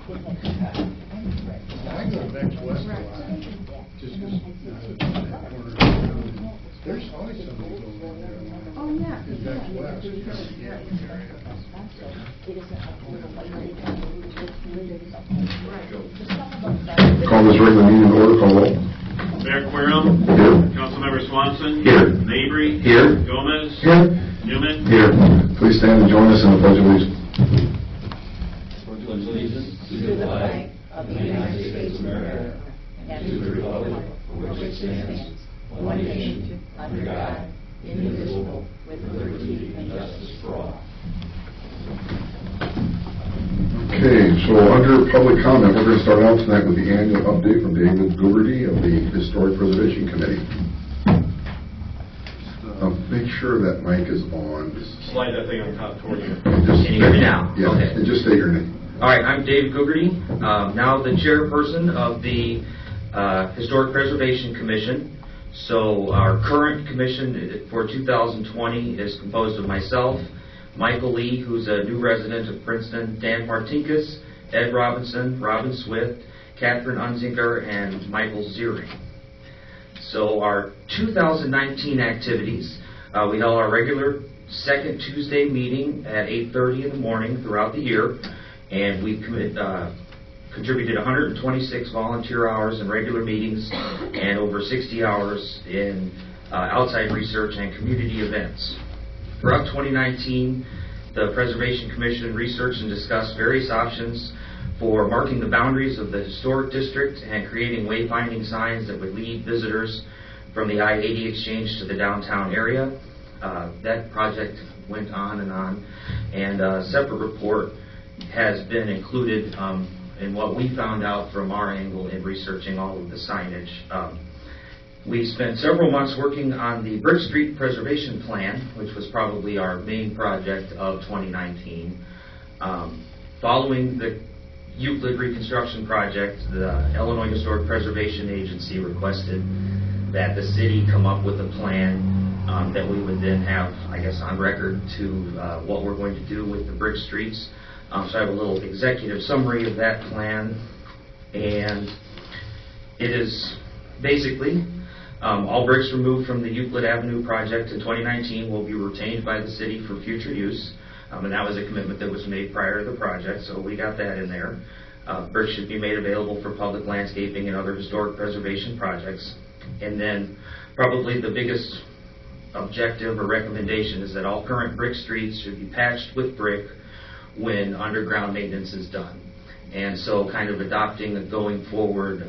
I go back west a lot, just because there's always somebody going in there. Oh, yeah. Is back west. Call this regular meeting to order. Call roll. Mayor Querom. Here. Councilmember Swanson. Here. Mabry. Here. Gomez. Here. Newman. Here. Please stand and join us in the Pledge of Allegiance. Pledge allegiance to the flag of the United States of America and to the republic for which it stands, one nation, under God, indivisible, with liberty and justice for all. Okay, so under public comment, we're going to start out tonight with the annual update from David Gourdy of the Historic Preservation Committee. Make sure that mic is on. Slide that thing on top toward you. Can you hear me now? Yeah, Okay. and just state your name. All right, I'm Dave Gourdy, now the chairperson of the Historic Preservation Commission. So our current commission for 2020 is composed of myself, Michael Lee, who's a new resident of Princeton, Dan Martinkus, Ed Robinson, Robin Swift, Catherine Unzinger, and Michael Ziering. So our 2019 activities, we held our regular second Tuesday meeting at 8:30 in the morning throughout the year, and we contributed 126 volunteer hours in regular meetings and over 60 hours in outside research and community events. Throughout 2019, the Preservation Commission researched and discussed various options for marking the boundaries of the historic district and creating wayfinding signs that would lead visitors from the I-80 exchange to the downtown area. That project went on, and a separate report has been included in what we found out from our angle in researching all of the signage. We spent several months working on the Brick Street Preservation Plan, which was probably our main project of 2019. Following the Euclid Reconstruction Project, the Illinois Historic Preservation Agency requested that the city come up with a plan that we would then have, I guess, on record to what we're going to do with the brick streets. So I have a little executive summary of that plan, and it is basically all bricks removed from the Euclid Avenue project in 2019 will be retained by the city for future use, and that was a commitment that was made prior to the project, so we got that in there. Bricks should be made available for public landscaping and other historic preservation projects. And then probably the biggest objective or recommendation is that all current brick streets should be patched with brick when underground maintenance is done. And so kind of adopting and going forward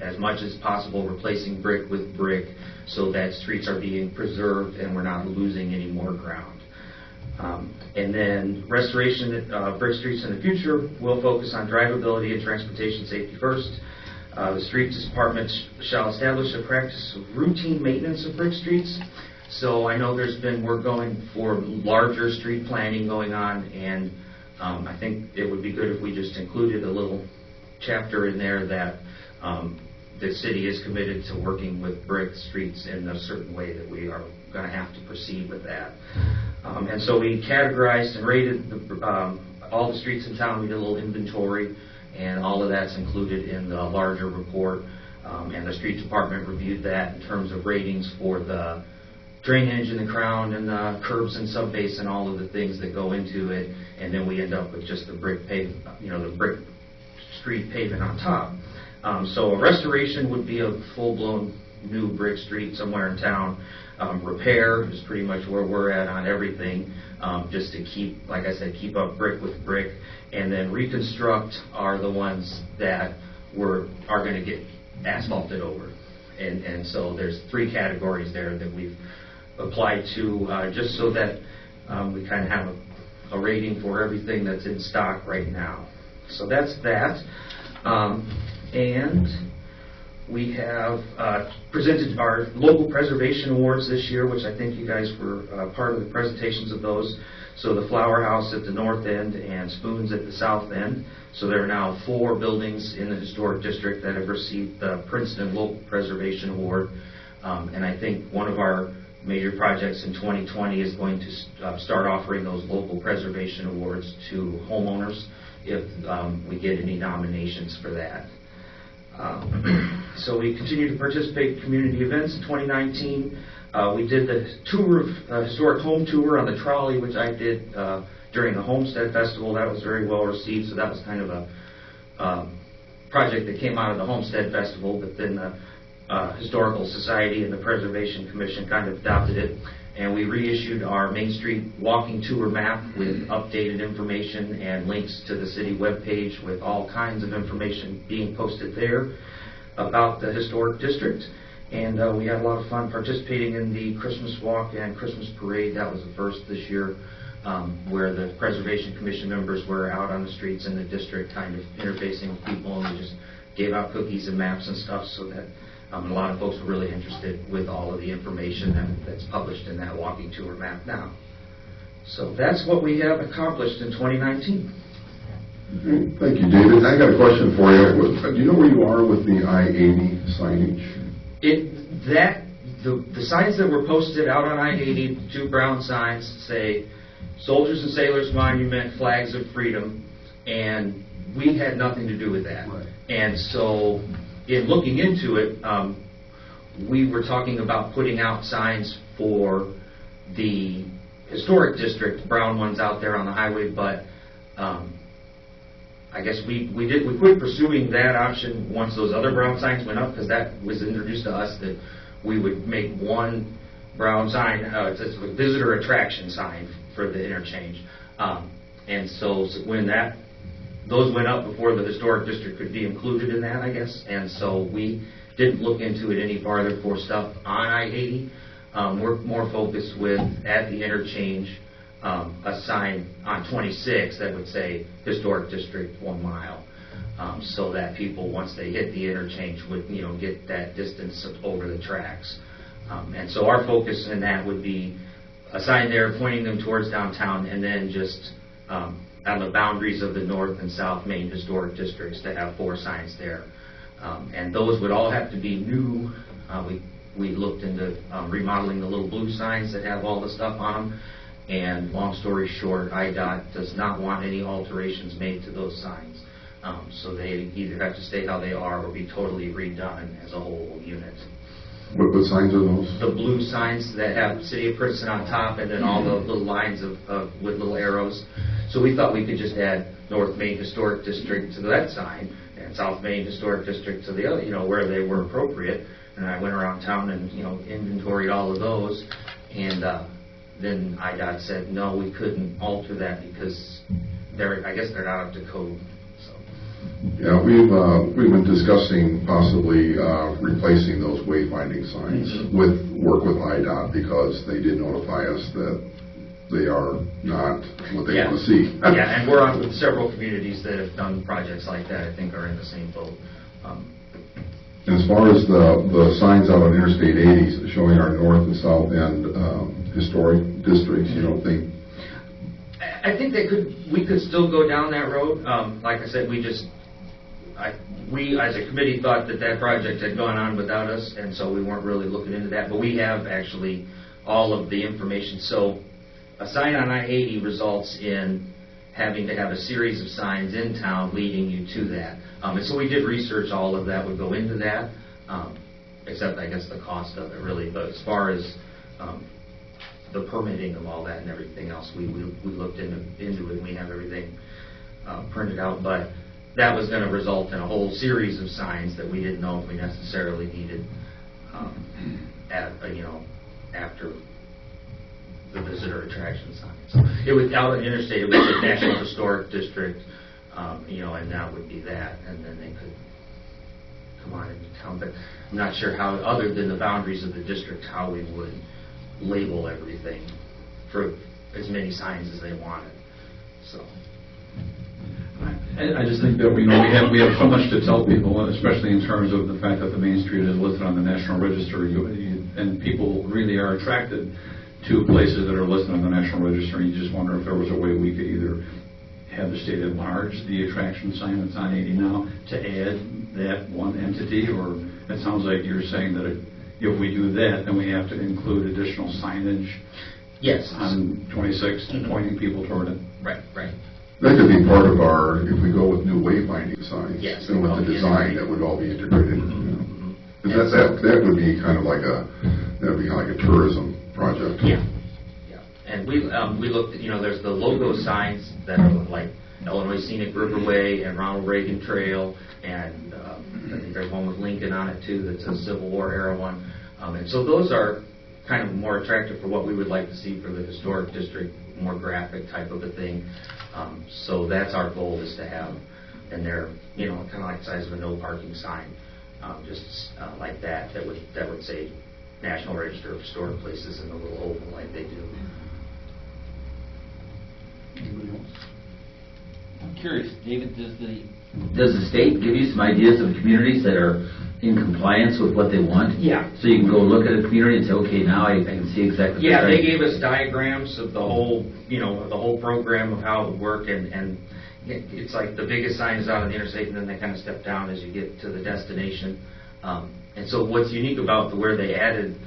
as much as possible, replacing brick with brick so that streets are being preserved and we're not losing any more ground. And then restoration of brick streets in the future will focus on drivability and transportation safety first. The streets department shall establish a practice of routine maintenance of brick streets. So I know there's been work going for larger street planning going on, and I think it would be good if we just included a little chapter in there that the city is committed to working with brick streets in a certain way, that we are going to have to proceed with that. And so we categorized and rated all the streets in town. We did a little inventory, and all of that's included in the larger report. And the street department reviewed that in terms of ratings for the drainage and the crown and the curbs and subbase and all of the things that go into it. And then we end up with just the brick the brick street pavement on top. So a restoration would be a full-blown new brick street somewhere in town. Repair is pretty much where we're at on everything, just to keep, like I said, keep up brick with brick. And then reconstruct are the ones that are going to get asphalted over. And so there's three categories there that we've applied to, just so that we kind of have a rating for everything that's in stock right now. So that's that. And we have presented our local preservation awards this year, which I think you guys were part of the presentations of those. So the Flower House at the north end and Spoons at the south end. So there are now 4 buildings in the historic district that have received the Princeton Local Preservation Award. And I think one of our major projects in 2020 is going to start offering those local preservation awards to homeowners if we get any nominations for that. So we continue to participate in community events. In 2019, we did the historic home tour on the trolley, which I did during the Homestead Festival. That was very well received, so that was kind of a project that came out of the Homestead Festival, but then the Historical Society and the Preservation Commission kind of adopted it, and we reissued our Main Street walking tour map with updated information and links to the city webpage with all kinds of information being posted there about the historic district. And we had a lot of fun participating in the Christmas walk and Christmas parade. That was the first this year, where the Preservation Commission members were out on the streets in the district kind of interfacing with people, and we just gave out cookies and maps and stuff, so that a lot of folks were really interested with all of the information that's published in that walking tour map now. So that's what we have accomplished in 2019. Thank you, David. I got a question for you. Do you know where you are with the I-80 signage? The signs that were posted out on I-80, 2 brown signs, say Soldiers and Sailors Monument, Flags of Freedom, and we had nothing to do with that. Right. And so in looking into it, we were talking about putting out signs for the historic district, brown ones out there on the highway, but I guess we quit pursuing that option once those other brown signs went up, because that was introduced to us that we would make one brown sign, it's a visitor attraction sign for the interchange. And so when those went up before the historic district could be included in that, I guess, and so we didn't look into it any farther for stuff on I-80. We're more focused with, at the interchange, a sign on 26 that would say Historic District 1 mile, so that people, once they hit the interchange, would get that distance over the tracks. And so our focus in that would be a sign there pointing them towards downtown, and then just on the boundaries of the North and South Main Historic Districts to have 4 signs there. And those would all have to be new. We looked into remodeling the little blue signs that have all the stuff on them. And long story short, IDOT does not want any alterations made to those signs. So they either have to stay how they are or be totally redone as a whole unit. What signs are those? The blue signs that have City of Princeton on top, and then all the little lines with little arrows. So we thought we could just add North Main Historic District to that sign, and South Main Historic District to the other, where they were appropriate. And I went around town and inventoried all of those, and then IDOT said no, we couldn't alter that because I guess they're not up to code. So. Yeah, we've been discussing possibly replacing those wayfinding signs with IDOT, because they did notify us that they are not what they want to see. Yeah, and we're on with several communities that have done projects like that. I think are in the same boat. And as far as the signs out on Interstate 80 showing our north and south end historic districts, you don't think? I think we could still go down that road. Like I said, we as a committee thought that project had gone on without us, and so we weren't really looking into that. But we have actually all of the information. So a sign on I-80 results in having to have a series of signs in town leading you to that. And so we did research. All of that would go into that, except I guess the cost of it really. But as far as the permitting of all that and everything else, we looked into it, and we have everything printed out. But that was going to result in a whole series of signs that we didn't know if we necessarily needed after the visitor attraction sign. So it was out on Interstate. It was the National Historic District, and that would be that. And then they could come on into town. But I'm not sure how, other than the boundaries of the district, how we would label everything for as many signs as they wanted. So. I just think that we have so much to tell people, especially in terms of the fact that the Main Street is listed on the National Register, and people really are attracted to places that are listed on the National Register. And you just wonder if there was a way we could either have the state enlarge the attraction sign that's on 80 now to add that one entity, or it sounds like you're saying that if we do that, then we have to include additional signage. Yes. On 26, pointing people toward it. Right. That could be part of our, if we go with new wayfinding signs. Yes. And with the design, that would all be integrated. Because that would be kind of like that'd be like a tourism project. Yeah. And we looked at, there's the logo signs that are like Illinois Scenic Riverway and Ronald Reagan Trail, and I think there's one with Lincoln on it too that's a Civil War era one. And so those are kind of more attractive for what we would like to see for the historic district, more graphic type of a thing. So that's our goal, is to have, and they're kind of like the size of a no parking sign, just like that would say National Register of Historic Places in the little oval like they do. Anybody else? I'm curious, David, does the state give you some ideas of communities that are in compliance with what they want? Yeah. So you can go look at a community and say, okay, now I can see exactly. Yeah, they gave us diagrams of the whole, the whole program of how it would work, and it's like the biggest sign is out on the interstate, and then they kind of step down as you get to the destination. And so what's unique about where they added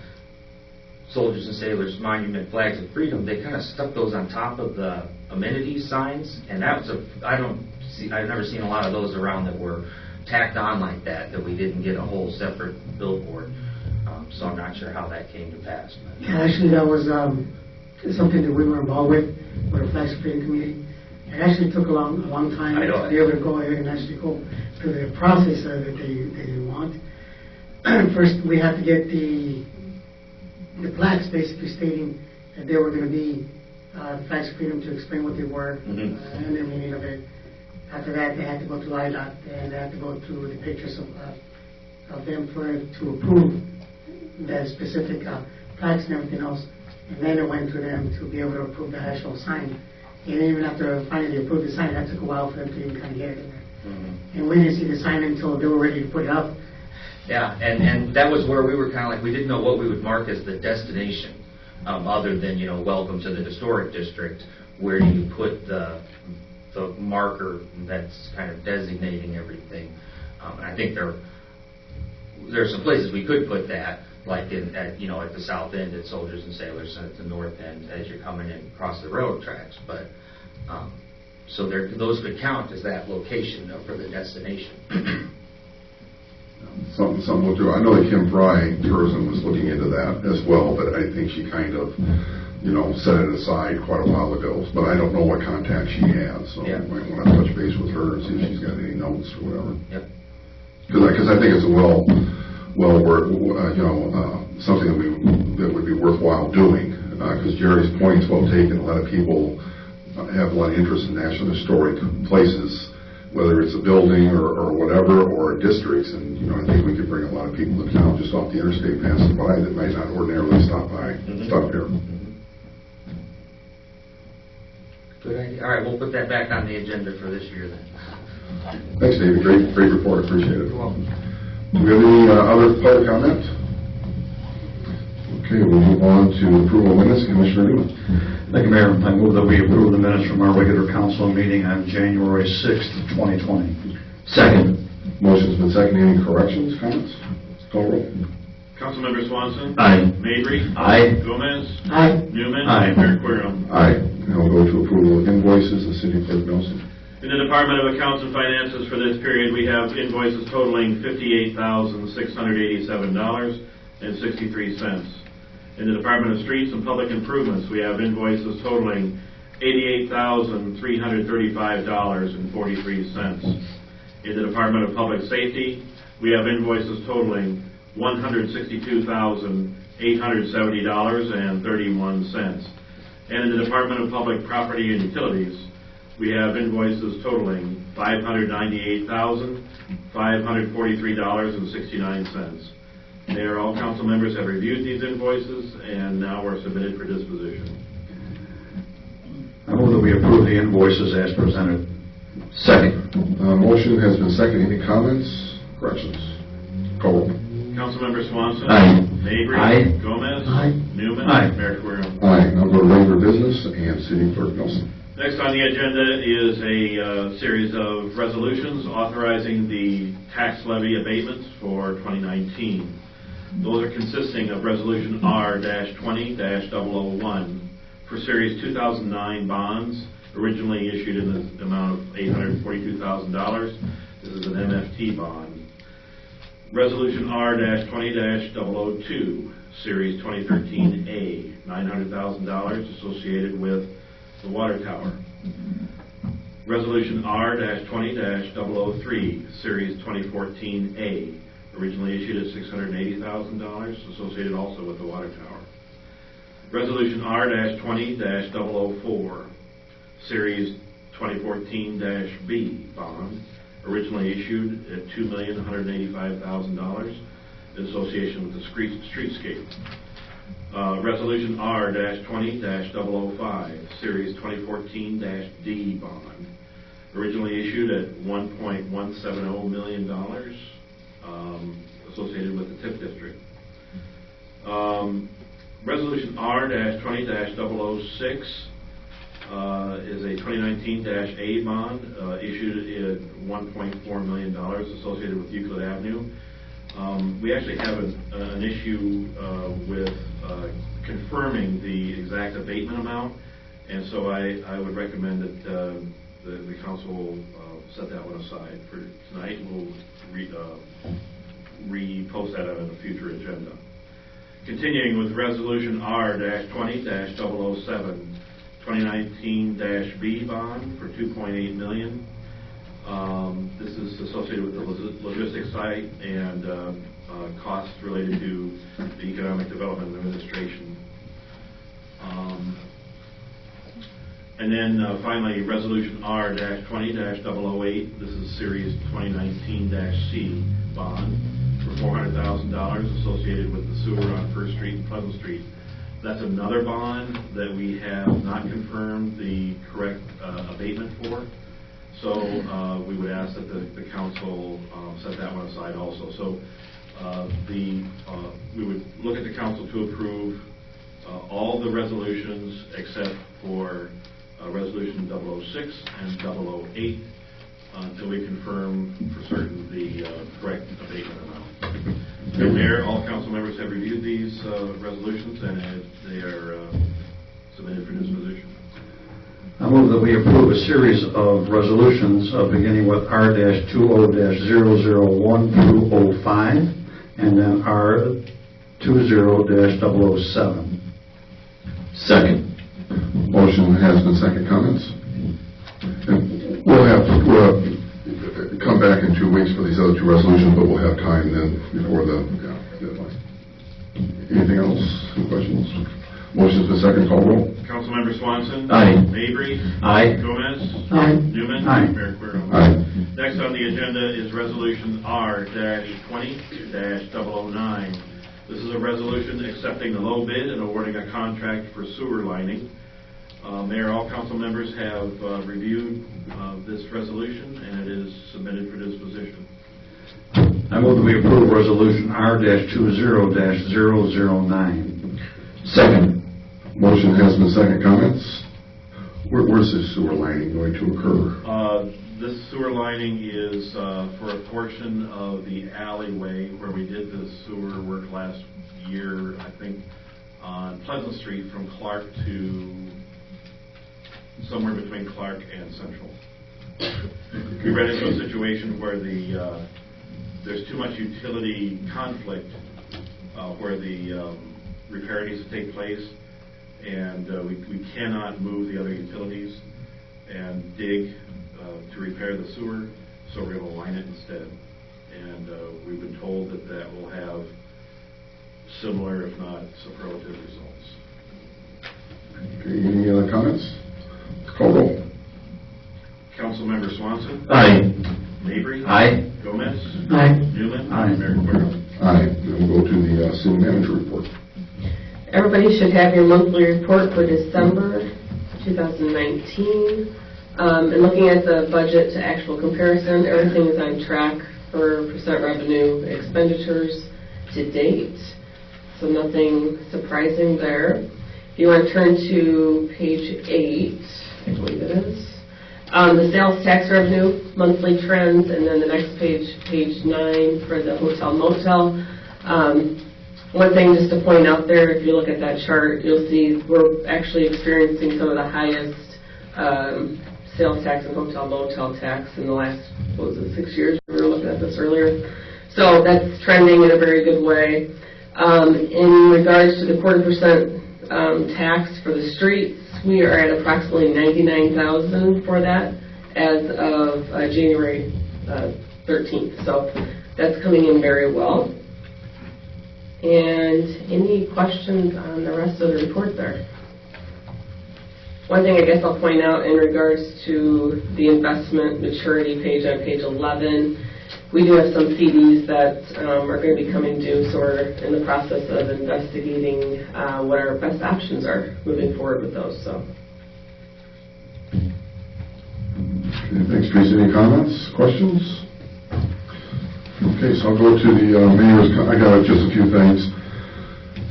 Soldiers and Sailors Monument Flags of Freedom, they kind of stuck those on top of the amenities signs, and that was I've never seen a lot of those around that were tacked on like that we didn't get a whole separate billboard. So I'm not sure how that came to pass. Yeah, actually, that was something that we were involved with the Flags of Freedom Committee. It actually took a long time to be able to go ahead and actually go through the process that they want. First, we had to get the plaques basically stating that they were going to be Flags of Freedom, to explain what they were and the meaning of it. After that, they had to go to IDOT, and they had to go through the pictures of them to approve the specific plaques and everything else. And then it went to them to be able to approve the actual sign. And even after finally approved the sign, that took a while for them to even kind of get it in there. And we didn't see the sign until they were ready to put it up. Yeah, and that was where we were kind of like, we didn't know what we would mark as the destination, other than, welcome to the historic district. Where do you put the marker that's kind of designating everything? And I think there are some places we could put that, like at the south end at Soldiers and Sailors, and at the north end as you're coming in across the railroad tracks. But so those could count as that location for the destination. Something we'll do. I know that Kim Fry Tourism was looking into that as well, but I think she kind of, set it aside quite a while ago. But I don't know what contact she has, so Yeah. I might want to touch base with her and see if she's got any notes or whatever. Yep. Because I think it's a something that would be worthwhile doing. Because Jerry's point is well taken. A lot of people have a lot of interest in national historic places, whether it's a building or whatever, or districts, and I think we could bring a lot of people to town just off the interstate passing by that might not ordinarily stop here. Good idea. All right, we'll put that back on the agenda for this year then. Thanks, David. Great report. Appreciate it. You're welcome. Do we have any other public comment? Okay, we'll move on to approval of minutes. Commissioner Newman. Thank you, Mayor. I move that we approve the minutes from our regular council meeting on January 6th, 2020. Second. Motion's been seconded. Any corrections, comments? Call roll. Councilmember Swanson. Aye. Mavry. Aye. Gomez. Aye. Newman. Aye. Mayor Querem. Aye. Now we'll go to approval of invoices. The City Clerk Nelson. In the Department of Accounts and Finances for this period, we have invoices totaling $58,687.63. In the Department of Streets and Public Improvements, we have invoices totaling $88,335.43. In the Department of Public Safety, we have invoices totaling $162,870.31. And in the Department of Public Property and Utilities, we have invoices totaling $598,543.69. Mayor, all council members have reviewed these invoices and now are submitted for disposition. I move that we approve the invoices as presented. Second. Motion has been seconded. Any comments, corrections? Call roll. Councilmember Swanson. Aye. Mavry. Aye. Gomez. Aye. Newman. Aye. Mayor Querem. Aye. Now go to regular business and City Clerk Nelson. Next on the agenda is a series of resolutions authorizing the tax levy abatements for 2019. Those are consisting of Resolution R-20-001 for Series 2009 bonds originally issued in the amount of $842,000. This is an MFT bond. Resolution R-20-002, Series 2013A, $900,000 associated with the water tower. Resolution R-20-003, Series 2014A, originally issued at $680,000, associated also with the water tower. Resolution R-20-004, Series 2014-B bond, originally issued at $2,185,000 in association with the streetscape. Resolution R-20-005, Series 2014-D bond, originally issued at $1.170 million, associated with the TIP district. Resolution R-20-006 is a 2019-A bond issued at $1.4 million, associated with Euclid Avenue. We actually have an issue with confirming the exact abatement amount, and so I would recommend that the council set that one aside for tonight. We'll repost that on a future agenda. Continuing with Resolution R-20-007, 2019-B bond for $2.8 million. This is associated with the logistics site and costs related to the Economic Development Administration. And then finally, Resolution R-20-008. This is Series 2019-C bond for $400,000 associated with the sewer on First Street and Pleasant Street. That's another bond that we have not confirmed the correct abatement for. So we would ask that the council set that one aside also. So we would look at the council to approve all the resolutions except for Resolution 006 and 008 until we confirm for certain the correct abatement amount. And there, all council members have reviewed these resolutions and they are submitted for disposition. I move that we approve a series of resolutions beginning with R-20-001 through 05 and then R-20-007. Second. Motion has been second. Comments? And we'll have to come back in 2 weeks for these other two resolutions, but we'll have time then before the deadline. Anything else? Any questions? Motion's been second. Call roll. Councilmember Swanson. Aye. Mabry. Aye. Gomez. Aye. Newman. Aye. Mayor Querom. Aye. Next on the agenda is Resolution R-20-009. This is a resolution accepting the low bid and awarding a contract for sewer lining. Mayor, all council members have reviewed this resolution and it is submitted for disposition. I move that we approve Resolution R-20-009. Second. Motion has been second. Comments? Where's this sewer lining going to occur? This sewer lining is for a portion of the alleyway where we did the sewer work last year, I think, on Pleasant Street from Clark to somewhere between Clark and Central. We ran into a situation where there's too much utility conflict where the repair needs to take place, and we cannot move the other utilities and dig to repair the sewer, so we're going to line it instead. And we've been told that that will have similar, if not superlative, results. Okay, any other comments? Call roll. Councilmember Swanson. Aye. Mabry. Aye. Gomez. Aye. Newman. Aye. Mayor Querom. Aye. Then we'll go to the city manager report. Everybody should have your monthly report for December 2019. And looking at the budget to actual comparison, everything is on track for percent revenue expenditures to date. So nothing surprising there. If you want to turn to page 8, I believe it is, the sales tax revenue, monthly trends, and then the next page, page 9 for the hotel motel. One thing just to point out there, if you look at that chart, you'll see we're actually experiencing some of the highest sales tax and hotel motel tax in the last, 6 years? We were looking at this earlier. So that's trending in a very good way. In regards to the 0.25% tax for the streets, we are at approximately $99,000 for that as of January 13th. So that's coming in very well. And any questions on the rest of the report there? One thing I guess I'll point out in regards to the investment maturity page on page 11, we do have some CDs that are going to be coming due, so we're in the process of investigating what our best options are moving forward with those. So. Okay, thanks, Teresa. Any comments, questions? Okay, so I'll go to the mayor's. I got just a few things.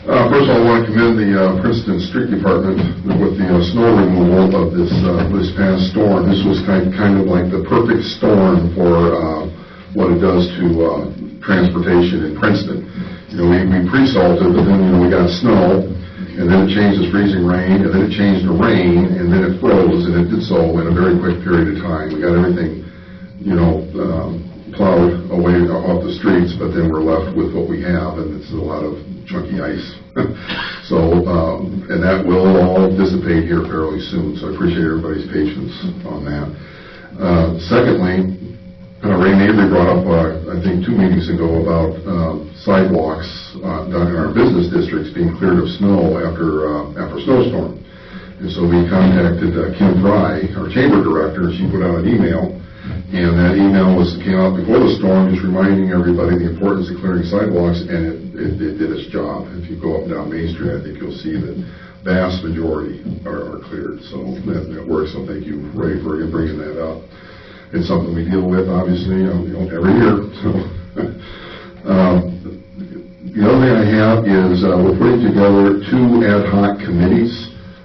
First of all, I want to commend the Princeton Street Department with the snow removal of this past storm. This was kind of like the perfect storm for what it does to transportation in Princeton. You know, we pre-salted, but then we got snow, and then it changed to freezing rain, and then it changed to rain, and then it froze, and it did so in a very quick period of time. We got everything, plowed away off the streets, but then we're left with what we have, and it's a lot of chunky ice. So, and that will all dissipate here fairly soon, so I appreciate everybody's patience on that. Secondly, Ray Mabry brought up, I think 2 meetings ago, about sidewalks down in our business districts being cleared of snow after a snowstorm. And so we contacted Kim Fry, our chamber director. She put out an email, and that email came out before the storm, just reminding everybody the importance of clearing sidewalks, and it did its job. If you go up and down Main Street, I think you'll see that vast majority are cleared. So that works. So thank you, Ray, for bringing that up. It's something we deal with, obviously, every year. So, the other thing I have is we're putting together 2 ad hoc committees.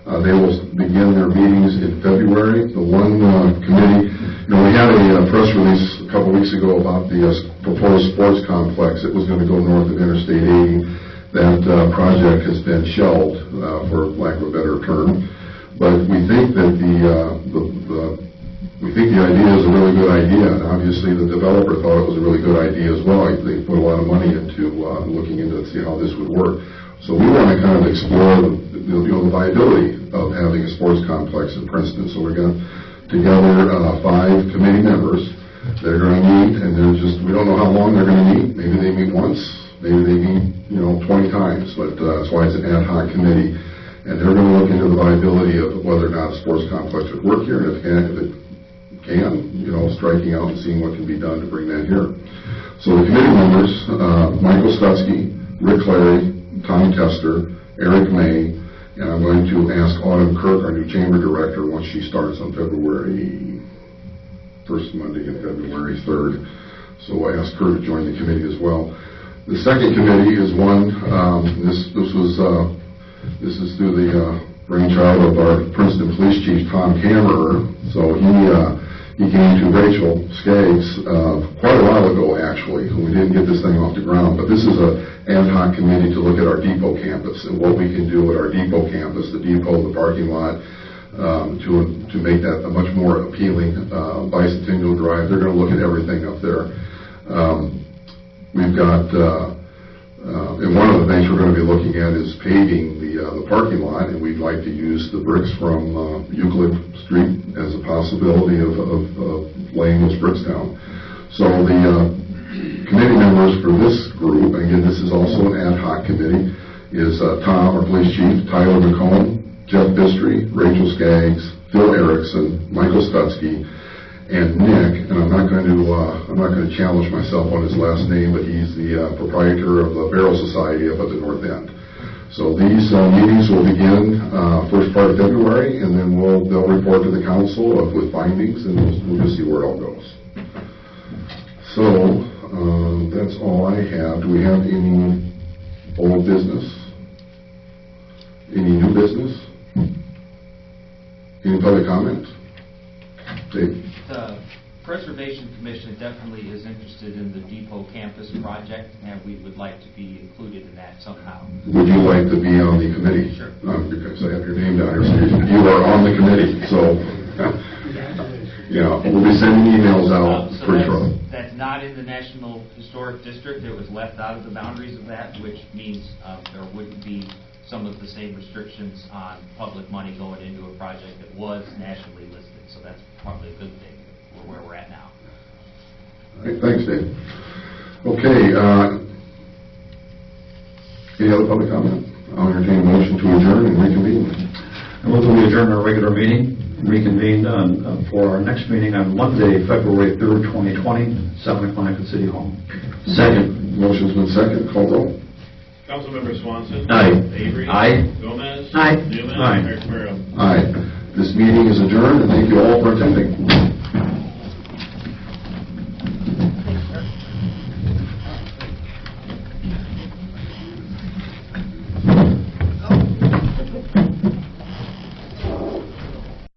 They will begin their meetings in February. The one committee, we had a press release a couple weeks ago about the proposed sports complex that was going to go north of Interstate 80. That project has been shelved, for lack of a better term. But we think that we think the idea is a really good idea, and obviously the developer thought it was a really good idea as well. They put a lot of money into looking into to see how this would work. So we want to kind of explore the viability of having a sports complex in Princeton. So we're going to together 5 committee members that are going to meet, and we don't know how long they're going to meet. Maybe they meet once, maybe they meet 20 times, but that's why it's an ad hoc committee. And they're going to look into the viability of whether or not a sports complex would work here, and if it can, striking out and seeing what can be done to bring that here. So the committee members, Michael Stutzky, Rick Clary, Tom Tester, Eric May, and I'm going to ask Autumn Kirk, our new chamber director, once she starts on February, first Monday in February 3rd. So I asked her to join the committee as well. The second committee is one, this is through the brainchild of our Princeton Police Chief, Tom Kammerer. So he came to Rachel Skaggs quite a while ago, actually, and we didn't get this thing off the ground. But this is an ad hoc committee to look at our depot campus and what we can do at our depot campus, the depot, the parking lot, to make that a much more appealing bicentennial drive. They're going to look at everything up there. We've got, and one of the things we're going to be looking at is paving the parking lot, and we'd like to use the bricks from Euclid Street as a possibility of laying those bricks down. So the committee members for this group, again, this is also an ad hoc committee, is Tom, our police chief, Tyler McComb, Jeff Bistry, Rachel Skaggs, Phil Erickson, Michael Stutzky, and Nick, and I'm not going to challenge myself on his last name, but he's the proprietor of the Barrel Society up at the North End. So these meetings will begin first part of February, and then they'll report to the council with findings, and we'll just see where it all goes. So that's all I have. Do we have any old business? Any new business? Any public comment? Dave? The Preservation Commission definitely is interested in the Depot Campus project, and we would like to be included in that somehow. Would you like to be on the committee? Sure. Because I have your name down here, so you are on the committee. So Yeah, we'll be sending emails out So pretty shortly. that's not in the National Historic District. It was left out of the boundaries of that, which means there wouldn't be some of the same restrictions on public money going into a project that was nationally listed. So that's probably a good thing for where we're at now. All right, thanks, Dave. Okay, any other public comment? I'll entertain a motion to adjourn and reconvene. And we'll adjourn our regular meeting, reconvene for our next meeting on Monday, February 3rd, 2020, 7 o'clock at City Hall. Second. Motion's been second. Call roll. Councilmember Swanson. Aye. Avery. Aye. Gomez. Aye. Newman. Aye. Mayor Querem. Aye. This meeting is adjourned, and thank you all